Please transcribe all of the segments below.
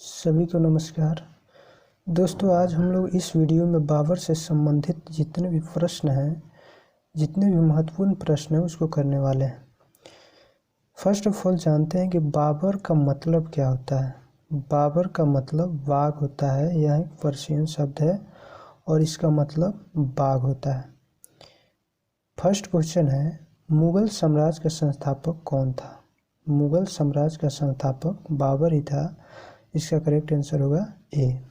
सभी को नमस्कार दोस्तों। आज हम लोग इस वीडियो में बाबर से संबंधित जितने भी प्रश्न हैं, जितने भी महत्वपूर्ण प्रश्न हैं उसको करने वाले हैं। फर्स्ट ऑफ ऑल जानते हैं कि बाबर का मतलब क्या होता है। बाबर का मतलब बाघ होता है। यह एक पर्शियन शब्द है और इसका मतलब बाघ होता है। फर्स्ट क्वेश्चन है, मुगल साम्राज्य का संस्थापक कौन था। मुगल साम्राज्य का संस्थापक बाबर ही था। इसका करेक्ट आंसर होगा ए।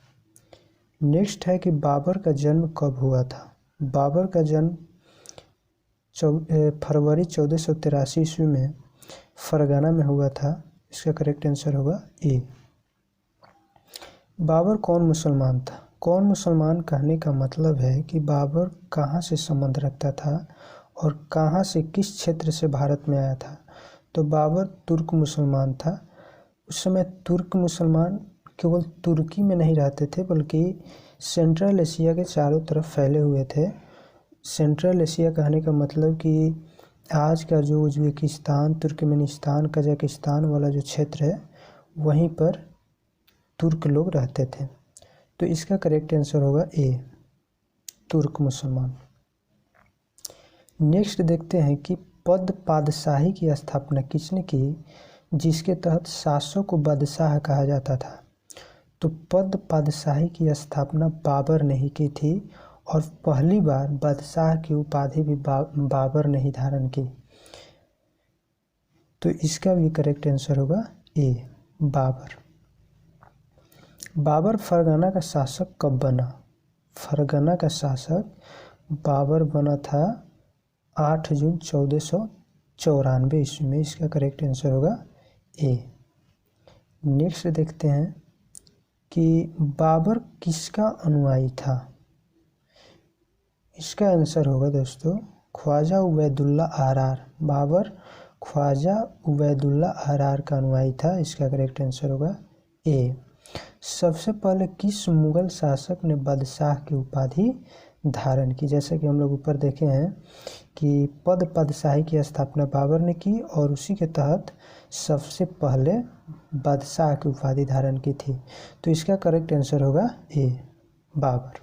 नेक्स्ट है कि बाबर का जन्म कब हुआ था। बाबर का जन्म फरवरी 1483 ईस्वी में फरगाना में हुआ था। इसका करेक्ट आंसर होगा ए। बाबर कौन मुसलमान था। कौन मुसलमान कहने का मतलब है कि बाबर कहाँ से संबंध रखता था और कहाँ से, किस क्षेत्र से भारत में आया था। तो बाबर तुर्क मुसलमान था। उस समय तुर्क मुसलमान केवल तुर्की में नहीं रहते थे बल्कि सेंट्रल एशिया के चारों तरफ फैले हुए थे। सेंट्रल एशिया कहने का मतलब कि आज का जो उज्बेकिस्तान, तुर्कमेनिस्तान, कजाकिस्तान वाला जो क्षेत्र है वहीं पर तुर्क लोग रहते थे। तो इसका करेक्ट आंसर होगा ए, तुर्क मुसलमान। नेक्स्ट देखते हैं कि पद पादशाही की स्थापना किसने की, जिसके तहत शासक को बादशाह कहा जाता था। तो पद पादशाही की स्थापना बाबर ने ही की थी और पहली बार बादशाह की उपाधि भी बाबर ने ही धारण की। तो इसका भी करेक्ट आंसर होगा ए, बाबर। बाबर फरगाना का शासक कब बना। फरगाना का शासक बाबर बना था 8 जून 1494 ईस्वी में। इसका करेक्ट आंसर होगा ए। नेक्स्ट देखते हैं कि बाबर किसका अनुयायी था। इसका आंसर होगा दोस्तों ख्वाजा उबैदुल्ला आर। बाबर ख्वाजा उबैदुल्ला आर का अनुयायी था। इसका करेक्ट आंसर होगा ए। सबसे पहले किस मुगल शासक ने बादशाह की उपाधि धारण की। जैसे कि हम लोग ऊपर देखे हैं कि पद पादशाही की स्थापना बाबर ने की और उसी के तहत सबसे पहले बादशाह की उपाधि धारण की थी। तो इसका करेक्ट आंसर होगा ए, बाबर।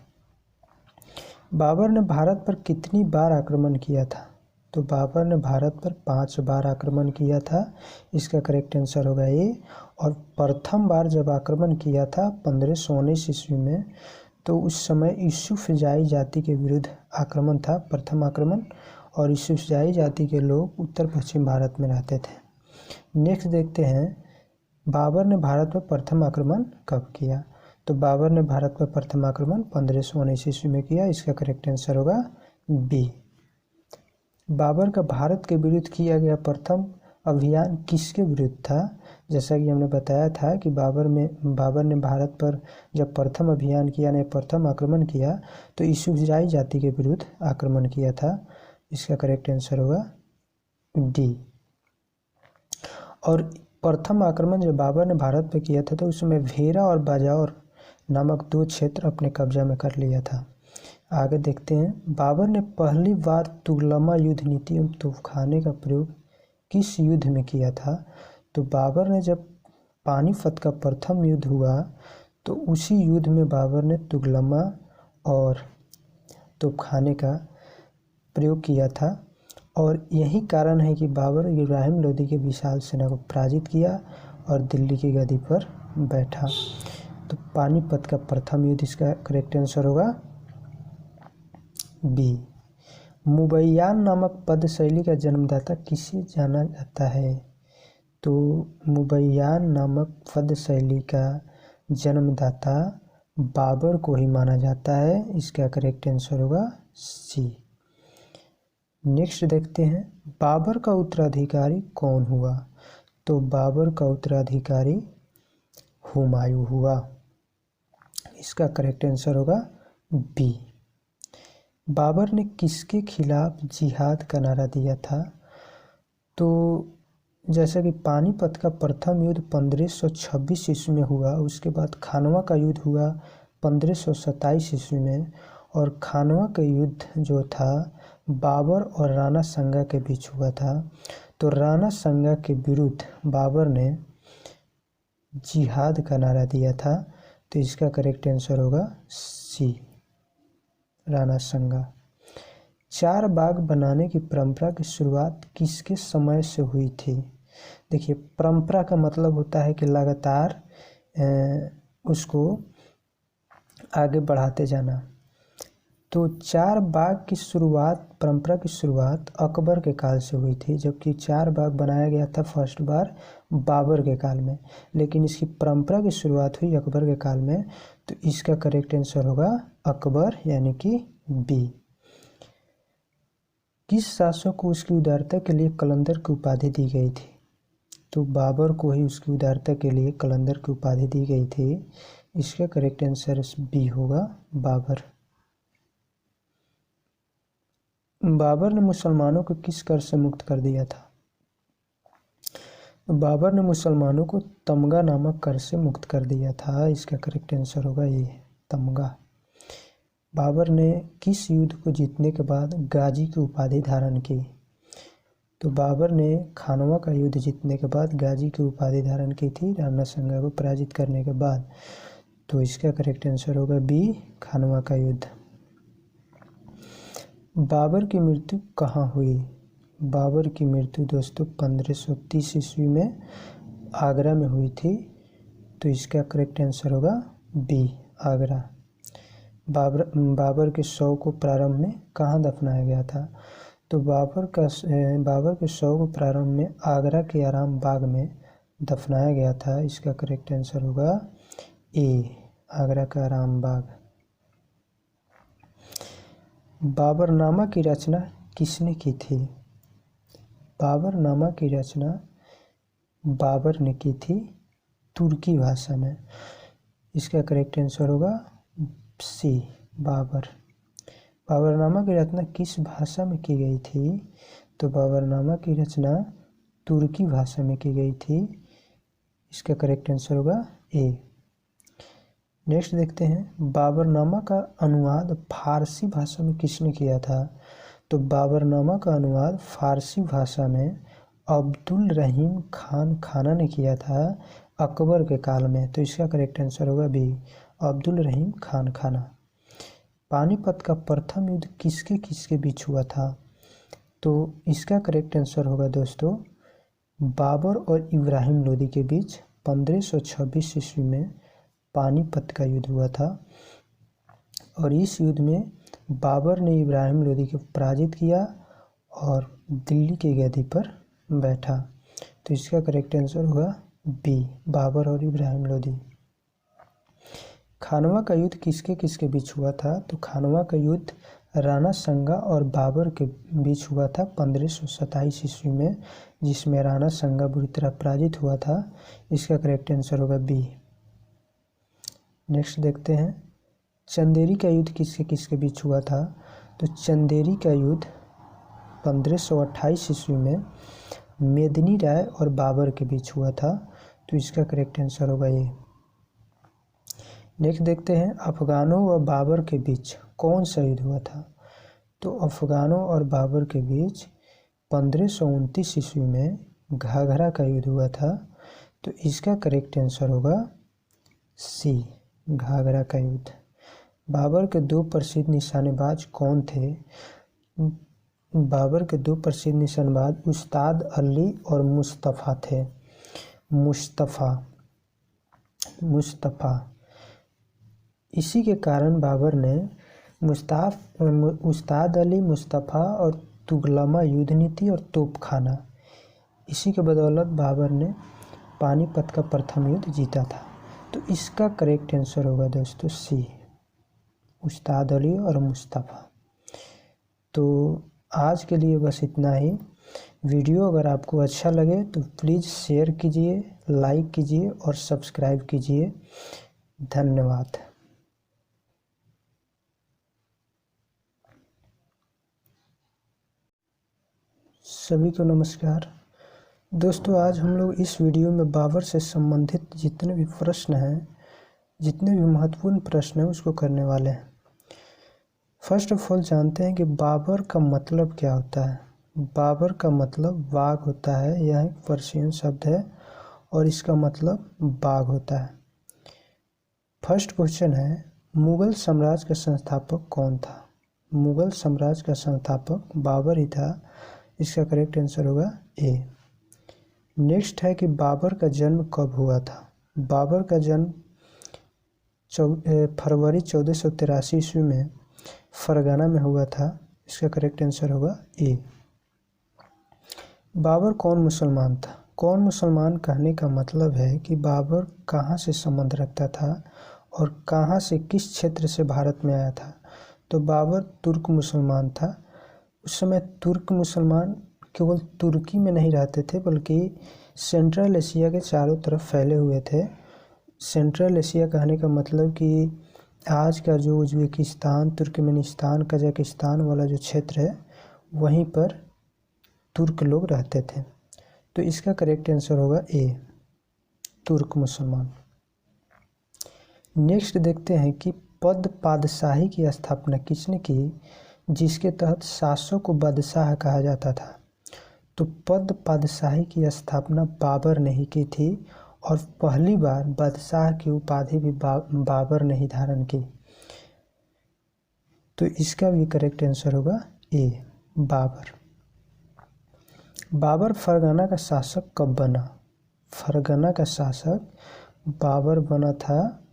बाबर ने भारत पर कितनी बार आक्रमण किया था। तो बाबर ने भारत पर 5 बार आक्रमण किया था। इसका करेक्ट आंसर होगा ए। और प्रथम बार जब आक्रमण किया था 1519 ईस्वी में, तो उस समय यूसुफजाई जाति के विरुद्ध आक्रमण था, प्रथम आक्रमण। और यूसुफजाई जाति के लोग उत्तर पश्चिम भारत में रहते थे। नेक्स्ट देखते हैं बाबर ने भारत पर प्रथम आक्रमण कब किया। तो बाबर ने भारत पर प्रथम आक्रमण 1519 ईस्वी में किया। इसका करेक्ट आंसर होगा बी। बाबर का भारत के विरुद्ध किया गया प्रथम अभियान किसके विरुद्ध था। जैसा कि हमने बताया था कि बाबर ने भारत पर जब प्रथम अभियान किया, ने प्रथम आक्रमण किया, तो यूसुफजाई जाति के विरुद्ध आक्रमण किया था। इसका करेक्ट आंसर होगा डी। और प्रथम आक्रमण जब बाबर ने भारत पर किया था तो उस समय भेरा और बाजौर नामक 2 क्षेत्र अपने कब्जा में कर लिया था। आगे देखते हैं बाबर ने पहली बार तुगलमा युद्ध नीति एवं तोपखाने का प्रयोग किस युद्ध में किया था। तो बाबर ने जब पानीपत का प्रथम युद्ध हुआ तो उसी युद्ध में बाबर ने तुगलमा और तोपखाने का प्रयोग किया था। और यही कारण है कि बाबर इब्राहिम लोदी के विशाल सेना को पराजित किया और दिल्ली की गद्दी पर बैठा। तो पानीपत का प्रथम युद्ध, इसका करेक्ट आंसर होगा बी। मुबैयान नामक पद शैली का जन्मदाता किसे जाना जाता है। तो मुबैयान नामक पद शैली का जन्मदाता बाबर को ही माना जाता है। इसका करेक्ट आंसर होगा सी। नेक्स्ट देखते हैं बाबर का उत्तराधिकारी कौन हुआ। तो बाबर का उत्तराधिकारी हुमायूं हुआ। इसका करेक्ट आंसर होगा बी। बाबर ने किसके खिलाफ जिहाद का नारा दिया था। तो जैसे कि पानीपत का प्रथम युद्ध 1526 ईस्वी में हुआ, उसके बाद खानवा का युद्ध हुआ 1527 ईस्वी में। और खानवा का युद्ध जो था बाबर और राणा संगा के बीच हुआ था। तो राणा संगा के विरुद्ध बाबर ने जिहाद का नारा दिया था। तो इसका करेक्ट आंसर होगा सी, राणा संगा। 4 बाग बनाने की परंपरा की शुरुआत किसके समय से हुई थी? देखिए, परंपरा का मतलब होता है कि लगातार उसको आगे बढ़ाते जाना। तो 4 बाग की शुरुआत, परंपरा की शुरुआत अकबर के काल से हुई थी, जबकि 4 बाग बनाया गया था फर्स्ट बार बाबर के काल में, लेकिन इसकी परंपरा की शुरुआत हुई अकबर के काल में। तो इसका करेक्ट आंसर होगा अकबर, यानी कि बी। किस शासक को उसकी उदारता के लिए कलंदर की उपाधि दी गई थी? तो बाबर को ही उसकी उदारता के लिए कलंदर की उपाधि दी गई थी। इसका करेक्ट आंसर बी होगा, बाबर। बाबर ने मुसलमानों को किस कर से मुक्त कर दिया था? बाबर ने मुसलमानों को तमगा नामक कर से मुक्त कर दिया था। इसका करेक्ट आंसर होगा ये, तमगा। बाबर ने किस युद्ध को जीतने के बाद गाजी की उपाधि धारण की? तो बाबर ने खानवा का युद्ध जीतने के बाद गाजी की उपाधि धारण की थी, राणा संगा को पराजित करने के बाद। तो इसका करेक्ट आंसर होगा बी, खानवा का युद्ध। बाबर की मृत्यु कहाँ हुई? बाबर की मृत्यु दोस्तों 1530 ईस्वी में आगरा में हुई थी। तो इसका करेक्ट आंसर होगा बी, आगरा। बाबर के शव को प्रारंभ में कहाँ दफनाया गया था? तो बाबर के शव को प्रारंभ में आगरा के आराम बाग में दफनाया गया था। इसका करेक्ट आंसर होगा ए, आगरा का आराम बाग। बाबरनामा की रचना किसने की थी? बाबरनामा की रचना बाबर ने की थी तुर्की भाषा में। इसका करेक्ट आंसर होगा सी, बाबर। बाबरनामा की रचना किस भाषा में की गई थी? तो बाबरनामा की रचना तुर्की भाषा में की गई थी। इसका करेक्ट आंसर होगा ए। नेक्स्ट देखते हैं, बाबरनामा का अनुवाद फारसी भाषा में किसने किया था? तो बाबरनामा का अनुवाद फारसी भाषा में अब्दुल रहीम खान खाना ने किया था अकबर के काल में। तो इसका करेक्ट आंसर होगा बी, अब्दुल रहीम खान खाना। पानीपत का प्रथम युद्ध किसके किसके बीच हुआ था? तो इसका करेक्ट आंसर होगा दोस्तों बाबर और इब्राहिम लोदी के बीच 1526 ईस्वी में पानीपत का युद्ध हुआ था। और इस युद्ध में बाबर ने इब्राहिम लोदी को पराजित किया और दिल्ली की गद्दी पर बैठा। तो इसका करेक्ट आंसर होगा बी, बाबर और इब्राहिम लोदी। खानवा का युद्ध किसके किसके बीच हुआ था? तो खानवा का युद्ध राणा संगा और बाबर के बीच हुआ था 1527 ईस्वी में, जिसमें राणा संगा बुरी तरह पराजित हुआ था। इसका करेक्ट आंसर होगा बी। नेक्स्ट देखते हैं, चंदेरी का युद्ध किसके किसके बीच हुआ था? तो चंदेरी का युद्ध 1528 ईस्वी में मेदिनी राय और बाबर के बीच हुआ था। तो इसका करेक्ट आंसर होगा ये। नेक्स्ट देखते हैं, अफगानों व बाबर के बीच कौन सा युद्ध हुआ था? तो अफगानों और बाबर के बीच 1529 ईस्वी में घाघरा का युद्ध हुआ था। तो इसका करेक्ट आंसर होगा सी, घाघरा का युद्ध। बाबर के 2 प्रसिद्ध निशानेबाज कौन थे? बाबर के 2 प्रसिद्ध निशानेबाज उस्ताद अली और मुस्तफ़ा थे। मुस्तफ़ा। इसी के कारण बाबर ने उस्ताद अली, मुस्तफ़ा और तुगलमा युद्ध नीति और तोपखाना, इसी के बदौलत बाबर ने पानीपत का प्रथम युद्ध जीता था। तो इसका करेक्ट आंसर होगा दोस्तों सी, उस्ताद अली और मुस्तफ़ा। तो आज के लिए बस इतना ही। वीडियो अगर आपको अच्छा लगे तो प्लीज़ शेयर कीजिए, लाइक कीजिए और सब्सक्राइब कीजिए। धन्यवाद। सभी को नमस्कार। दोस्तों, आज हम लोग इस वीडियो में बाबर से संबंधित जितने भी प्रश्न हैं, जितने भी महत्वपूर्ण प्रश्न हैं, उसको करने वाले हैं। फर्स्ट ऑफ ऑल जानते हैं कि बाबर का मतलब क्या होता है। बाबर का मतलब बाघ होता है। यह एक पर्शियन शब्द है और इसका मतलब बाघ होता है। फर्स्ट क्वेश्चन है, मुगल साम्राज्य का संस्थापक कौन था? मुगल साम्राज्य का संस्थापक बाबर ही था। इसका करेक्ट आंसर होगा ए। नेक्स्ट है कि बाबर का जन्म कब हुआ था? बाबर का जन्म फरवरी 1483 ईस्वी में फरगाना में हुआ था। इसका करेक्ट आंसर होगा ए। बाबर कौन मुसलमान था? कौन मुसलमान कहने का मतलब है कि बाबर कहाँ से संबंध रखता था और कहाँ से, किस क्षेत्र से भारत में आया था। तो बाबर तुर्क मुसलमान था। उस समय तुर्क मुसलमान केवल तुर्की में नहीं रहते थे बल्कि सेंट्रल एशिया के चारों तरफ फैले हुए थे। सेंट्रल एशिया कहने का मतलब कि आज का जो उज्बेकिस्तान, तुर्कमेनिस्तान, कजाकिस्तान वाला जो क्षेत्र है वहीं पर तुर्क लोग रहते थे। तो इसका करेक्ट आंसर होगा ए, तुर्क मुसलमान। नेक्स्ट देखते हैं कि पद पादशाही की स्थापना किसने की, जिसके तहत शासक को बादशाह कहा जाता था। तो पद पादशाही की स्थापना बाबर ने ही की थी और पहली बार बादशाह की उपाधि भी बाबर ने ही धारण की। तो इसका भी करेक्ट आंसर होगा ए, बाबर। बाबर फरगना का शासक कब बना? फरगना का शासक बाबर बना था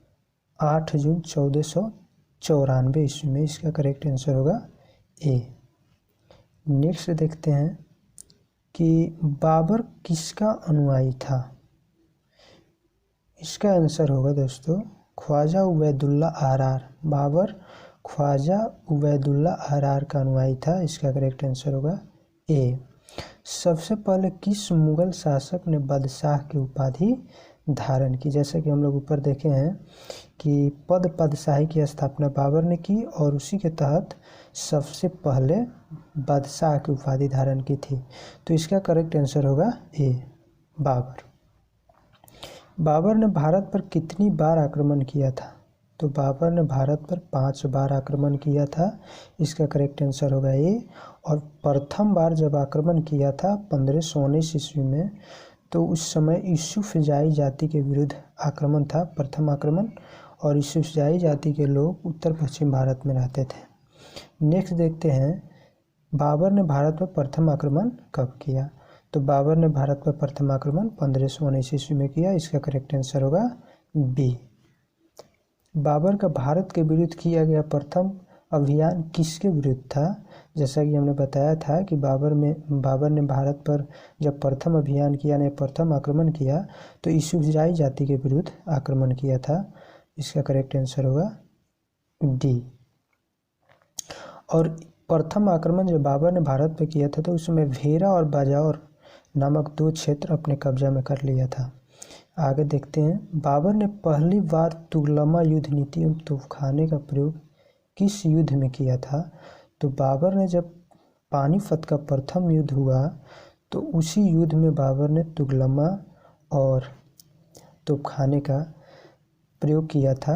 8 जून 1494 ईस्वी में। इसका करेक्ट आंसर होगा ए। नेक्स्ट देखते हैं कि बाबर किसका अनुयायी था? इसका आंसर होगा दोस्तों ख्वाजा उबैदुल्ला आरार। बाबर ख्वाजा उबैदुल्ला आरार का अनुयायी था। इसका करेक्ट आंसर होगा ए। सबसे पहले किस मुगल शासक ने बादशाह की उपाधि धारण की? जैसे कि हम लोग ऊपर देखे हैं कि पद पादशाही की स्थापना बाबर ने की और उसी के तहत सबसे पहले बादशाह की उपाधि धारण की थी। तो इसका करेक्ट आंसर होगा ए, बाबर। बाबर ने भारत पर कितनी बार आक्रमण किया था? तो बाबर ने भारत पर 5 बार आक्रमण किया था। इसका करेक्ट आंसर होगा ए। और प्रथम बार जब आक्रमण किया था 1519 ईस्वी में, तो उस समय यूसुफजाई जाति के विरुद्ध आक्रमण था, प्रथम आक्रमण। और यूसुफजाई जाति के लोग उत्तर पश्चिम भारत में रहते थे। नेक्स्ट देखते हैं बाबर ने भारत पर प्रथम आक्रमण कब किया? तो बाबर ने भारत पर प्रथम आक्रमण 1519 ईस्वी में किया। इसका करेक्ट आंसर होगा बी। बाबर का भारत के विरुद्ध किया गया प्रथम अभियान किसके विरुद्ध था? जैसा कि हमने बताया था कि बाबर ने भारत पर जब प्रथम अभियान किया, ने प्रथम आक्रमण किया, तो यूसुफजाई जाति के विरुद्ध आक्रमण किया था। इसका करेक्ट आंसर होगा डी। और प्रथम आक्रमण जब बाबर ने भारत पर किया था तो उस समय भेरा और बाजावर नामक 2 क्षेत्र अपने कब्जा में कर लिया था। आगे देखते हैं बाबर ने पहली बार तुगलमा युद्ध नीति एवं तोपखाने का प्रयोग किस युद्ध में किया था? तो बाबर ने जब पानीपत का प्रथम युद्ध हुआ तो उसी युद्ध में बाबर ने तुगलमा और तोपखाने का प्रयोग किया था।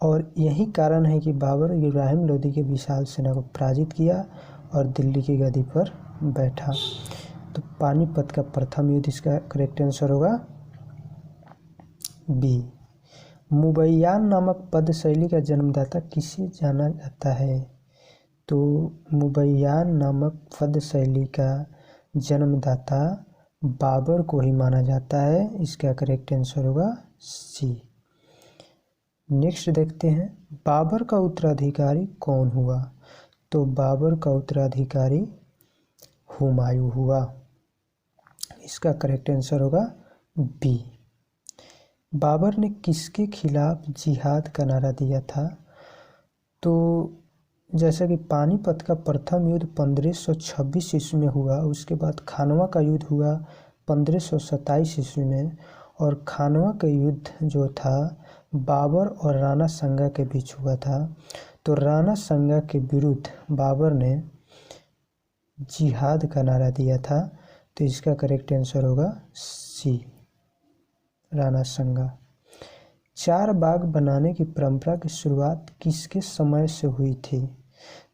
और यही कारण है कि बाबर इब्राहिम लोदी के विशाल सेना को पराजित किया और दिल्ली की गद्दी पर बैठा। तो पानीपत का प्रथम युद्ध इसका करेक्ट आंसर होगा बी। मुबैयान नामक पद शैली का जन्मदाता किसे जाना जाता है? तो मुबैयान नामक पद शैली का जन्मदाता बाबर को ही माना जाता है। इसका करेक्ट आंसर होगा सी। नेक्स्ट देखते हैं बाबर का उत्तराधिकारी कौन हुआ? तो बाबर का उत्तराधिकारी हुमायूं हुआ। इसका करेक्ट आंसर होगा बी। बाबर ने किसके खिलाफ जिहाद का नारा दिया था? तो जैसा कि पानीपत का प्रथम युद्ध 1526 ईस्वी में हुआ, उसके बाद खानवा का युद्ध हुआ 1527 ईस्वी में। और खानवा का युद्ध जो था बाबर और राणा संगा के बीच हुआ था। तो राणा संगा के विरुद्ध बाबर ने जिहाद का नारा दिया था। तो इसका करेक्ट आंसर होगा सी, राणा संगा। 4 बाग बनाने की परंपरा की शुरुआत किसके समय से हुई थी?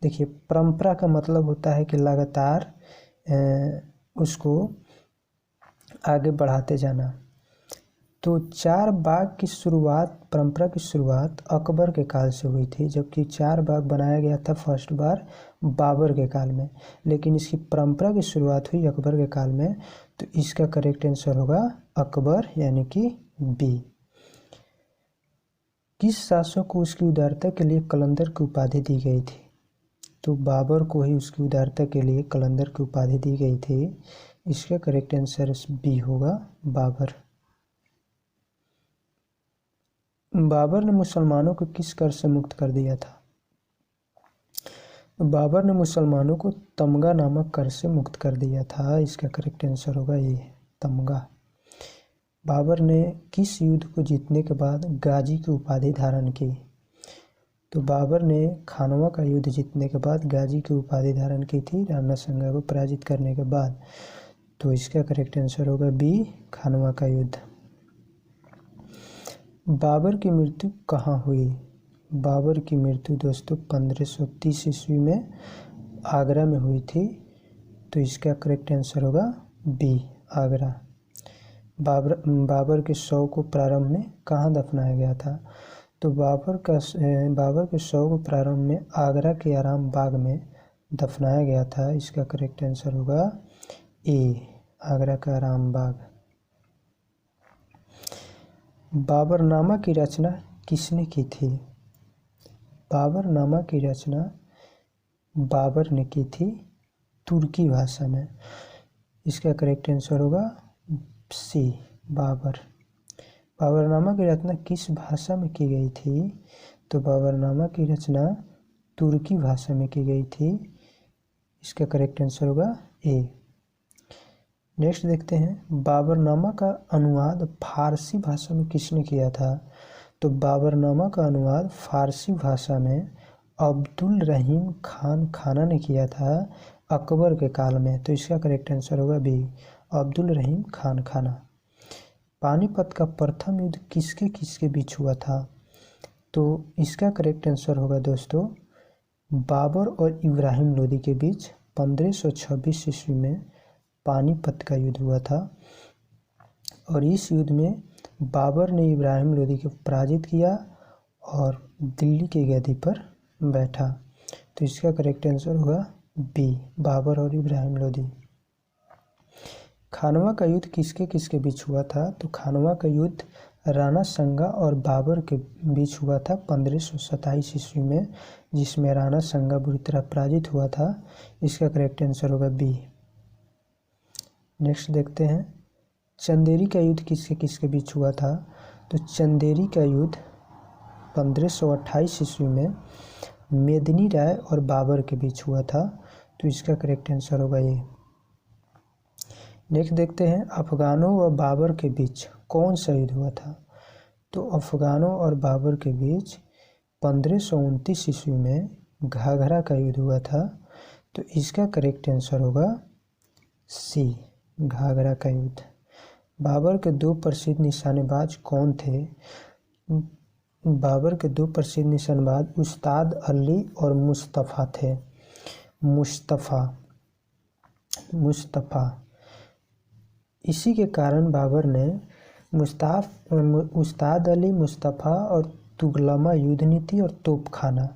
देखिए, परंपरा का मतलब होता है कि लगातार उसको आगे बढ़ाते जाना। तो चारबाग की शुरुआत, परंपरा की शुरुआत अकबर के काल से हुई थी, जबकि चारबाग बनाया गया था फर्स्ट बार बाबर के काल में, लेकिन इसकी परंपरा की शुरुआत हुई अकबर के काल में। तो इसका करेक्ट आंसर होगा अकबर, यानी कि बी। किस शासक को उसकी उदारता के लिए कलंदर की उपाधि दी गई थी? तो बाबर को ही उसकी उदारता के लिए कलंदर की उपाधि दी गई थी। इसका करेक्ट आंसर बी होगा, बाबर। बाबर ने मुसलमानों को किस कर से मुक्त कर दिया था? बाबर ने मुसलमानों को तमगा नामक कर से मुक्त कर दिया था। इसका करेक्ट आंसर होगा ये, तमगा। बाबर ने किस युद्ध को जीतने के बाद गाजी की उपाधि धारण की? तो बाबर ने खानवा का युद्ध जीतने के बाद गाजी की उपाधि धारण की थी, राणा संगा को पराजित करने के बाद। तो इसका करेक्ट आंसर होगा बी, खानवा का युद्ध। बाबर की मृत्यु कहाँ हुई? बाबर की मृत्यु दोस्तों 1530 ईस्वी में आगरा में हुई थी। तो इसका करेक्ट आंसर होगा बी, आगरा। बाबर के शव को प्रारंभ में कहाँ दफनाया गया था? तो बाबर के शव को प्रारंभ में आगरा के आराम बाग में दफनाया गया था। इसका करेक्ट आंसर होगा ए, आगरा का आराम बाग। बाबरनामा की रचना किसने की थी? बाबरनामा की रचना बाबर ने की थी तुर्की भाषा में। इसका करेक्ट आंसर होगा सी, बाबर। बाबरनामा की रचना किस भाषा में की गई थी? तो बाबरनामा की रचना तुर्की भाषा में की गई थी। इसका करेक्ट आंसर होगा ए। नेक्स्ट देखते हैं, बाबरनामा का अनुवाद फारसी भाषा में किसने किया था? तो बाबरनामा का अनुवाद फारसी भाषा में अब्दुल रहीम खान खाना ने किया था अकबर के काल में। तो इसका करेक्ट आंसर होगा बी, अब्दुल रहीम खान खाना। पानीपत का प्रथम युद्ध किसके किसके बीच हुआ था? तो इसका करेक्ट आंसर होगा दोस्तों बाबर और इब्राहिम लोदी के बीच 1526 ईस्वी में पानीपत का युद्ध हुआ था। और इस युद्ध में बाबर ने इब्राहिम लोदी को पराजित किया और दिल्ली की गद्दी पर बैठा। तो इसका करेक्ट आंसर होगा बी, बाबर और इब्राहिम लोदी। खानवा का युद्ध किसके किसके बीच हुआ था? तो खानवा का युद्ध राणा संगा और बाबर के बीच हुआ था 1527 ईस्वी में, जिसमें राणा संगा बुरी तरह पराजित हुआ था। इसका करेक्ट आंसर होगा बी। नेक्स्ट देखते हैं, चंदेरी का युद्ध किसके किसके बीच हुआ था? तो चंदेरी का युद्ध 1528 ईस्वी में मेदिनी राय और बाबर के बीच हुआ था। तो इसका करेक्ट आंसर होगा ये। नेक्स्ट देखते हैं, अफगानों व बाबर के बीच कौन सा युद्ध हुआ था? तो अफगानों और बाबर के बीच 1529 ईस्वी में घाघरा का युद्ध हुआ था। तो इसका करेक्ट आंसर होगा सी, घाघरा का युद्ध। बाबर के दो प्रसिद्ध निशानेबाज कौन थे? बाबर के दो प्रसिद्ध निशानेबाज उस्ताद अली और मुस्तफ़ा थे। मुस्तफ़ा। इसी के कारण बाबर ने उस्ताद अली, मुस्तफ़ा और तुगलमा युद्ध नीति और तोपखाना,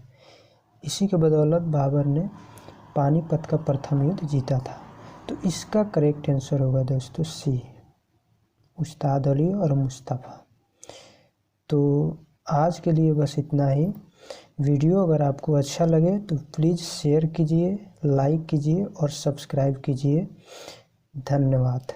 इसी के बदौलत बाबर ने पानीपत का प्रथम युद्ध जीता था। तो इसका करेक्ट आंसर होगा दोस्तों सी, उस्ताद अली और मुस्तफ़ा। तो आज के लिए बस इतना ही। वीडियो अगर आपको अच्छा लगे तो प्लीज़ शेयर कीजिए, लाइक कीजिए और सब्सक्राइब कीजिए। धन्यवाद।